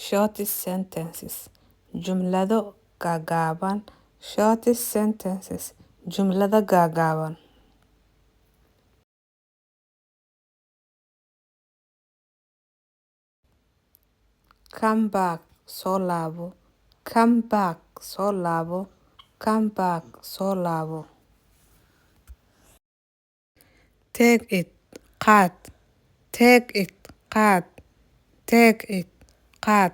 short sentences, jumlado gaagaaban, short sentences, jumlada gaagaaban. Come back, soo laabo, come back, soo laabo, come back, soo laabo. Take it, qaad, take it, qaad, take it, qaad.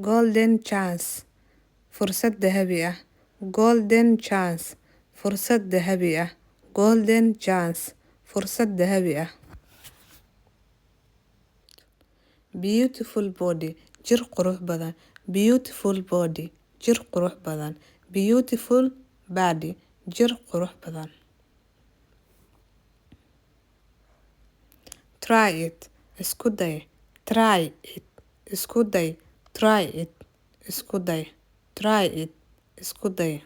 Golden chance, fursad dahabi ah, golden chance, fursad dahabi ah, golden chance, fursad dahabi ah. Beautiful body, jir qurux badan, beautiful body, jir qurux badan, beautiful body, jir qurux badan. Try it, isku day, try it, isku day, try it, isku day, try it, isku day.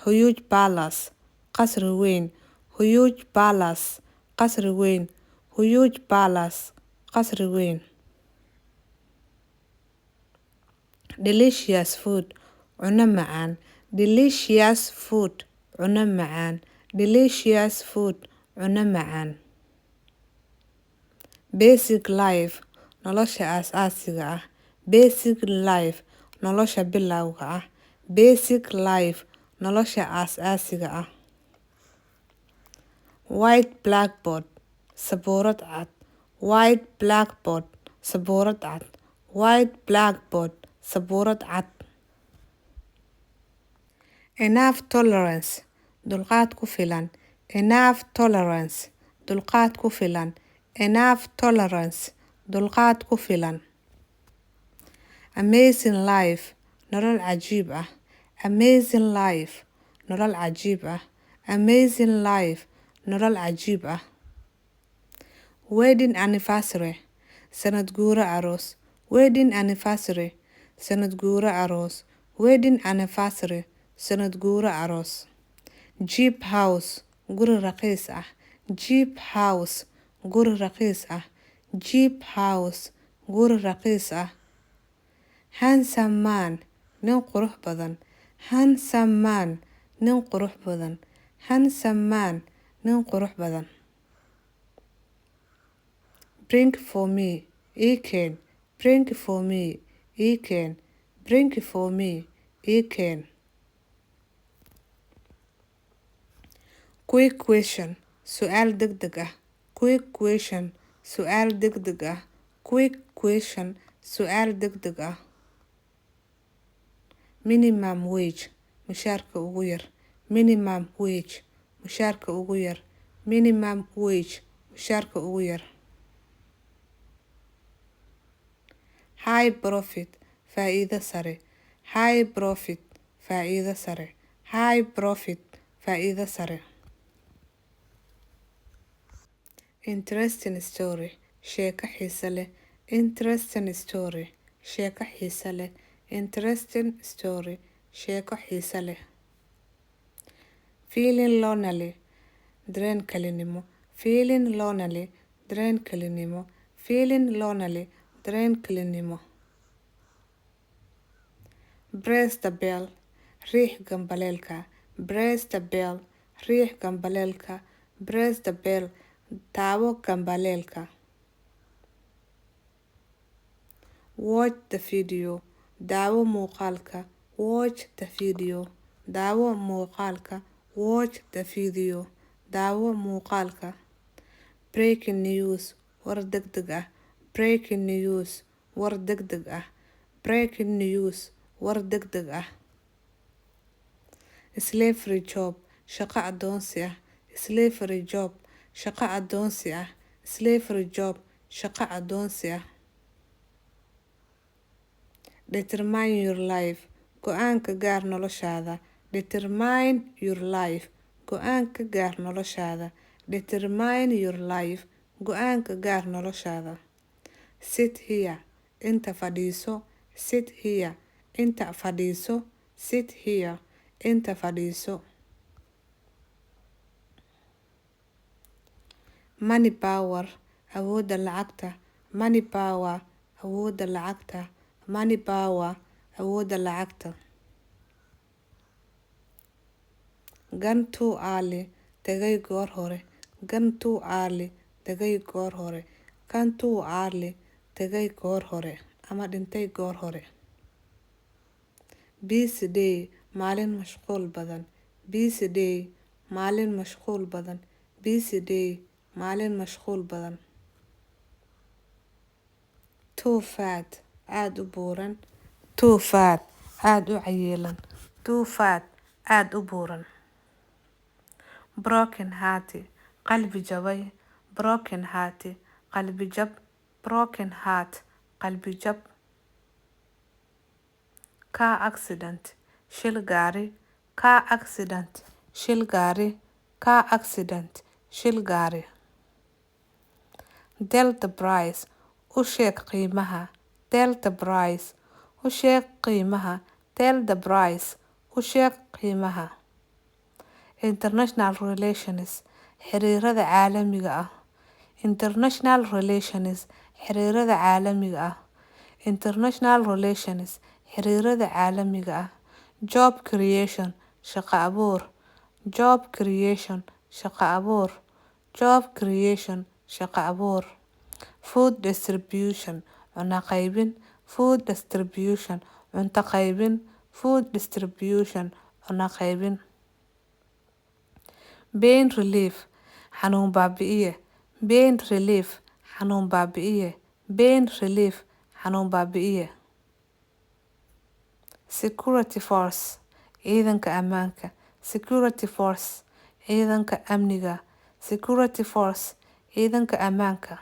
Huge palace, qasri weyn, huge palace, qasri weyn, huge palace, qasri weyn. Delicious food, cunno macaan, delicious food, cunno macaan, delicious food, cunno macaan. Basic life, nolosha aas-aasiga ah, basic life, nolosha bilowga ah, basic life, nolosha aas-aasiga ah. White blackboard, sabuurad cad, white blackboard, sabuurad cad, white blackboard, sabuurad cad. Enough tolerance, dulqaad ku filan, enough tolerance, dulqaad ku filan, enough tolerance, dulqaad ku filan. Amazing life, nolol cajiib ah, amazing life, nolol cajiib ah, amazing life, nolol cajiib ah. Wedding anniversary, sanad guura aroos, wedding anniversary, sanad guura aroos, wedding anniversary, sanad guura aroos. Jeep house, guri raqiis ah, jeep house, guri raqiis ah, jeep house, guri raqiis ah. Handsome man, nin qurux badan, handsome man, nin qurux badan, handsome man, nin qurux badan. Bring for me, ii keen, bring for me, ii keen, bring for me, ii keen. Quick question, su'aal degdeg ah, quick question, su'aal degdeg ah, quick question, su'aal degdeg ah. Minimum wage, mushaarka ugu yar, minimum wage, mushaarka ugu yar, minimum wage, mushaarka ugu yar. High profit, faa'iido sare, high profit, faa'iido sare, high profit, faa'iido sare. Interesting story, sheeko xiiso leh, interesting story, sheeko xiiso leh, interesting story, sheeko xiiso leh. Feeling lonely, dareen kalinimo, feeling lonely, dareen kalinimo, feeling lonely, dareen kalinimo. Press the bell, riix gambaleelka, press the bell, riix gambaleelka, press the bell, taabo gambaleelka. Watch the video, daawo muuqaalka, watch the video, daawo muuqaalka, watch the video, daawo muuqaalka. Breaking news, war degdeg ah, breaking news, war degdeg ah, breaking news, war degdeg ah. Slavery job, shaqo adoonsi ah, slavery job, shaqo adoonsi ah, slavery job, shaqo adoonsi ah. Determine your life, go-aanka gaar noloshaada, determine your life, go-aanka gaar noloshaada, determine your life, go-aanka gaar noloshaada. Sit here, inta fadhiiso, sit here, inta fadhiiso, sit here, inta fadhiiso. Money power, awoodda lacagta. Money power, awoodda lacagta. Money power, awoodda lacagta. Gone too early, tagay goor hore. Gone too early, tagay goor hore. Gone too early, tagay goor hore. Ama dhintay goor hore. Busy day, maalin mashquul badan. Busy day, maalin mashquul badan. Busy day, maalin mashquul badan. Too fat, aad u buuran. Too fat, aad u cayilan. Too fat, aad u buuran. Broken hearted, qalbi jabay. Broken hearted, qalbi jab. Broken heart, qalbi jab. Car accident, shil gaari. Car accident, shil gaari. Car accident, shil gaari. Delta price, u sheeg qiimaha. Delta price, u sheeg qiimaha. Delta price, u sheeg qiimaha. International relations, xiriirada caalamiga ah. International relations, xiriirada caalamiga ah. International relations, xiriirada caalamiga ah. Job creation, shaqo abuur. Job creation, shaqo abuur. Job creation, shaqo abuur. Food distribution, cunto qaybin. Food distribution, cunto qaybin. Food distribution, cunto qaybin. Pain relief, xanuun baabi'iye. Pain relief, xanuun baabi'iye. Pain relief, xanuun baabi'iye. Security force, ciidanka ammaanka. Security force, ciidanka amniga. Security force, ciidanka ammaanka.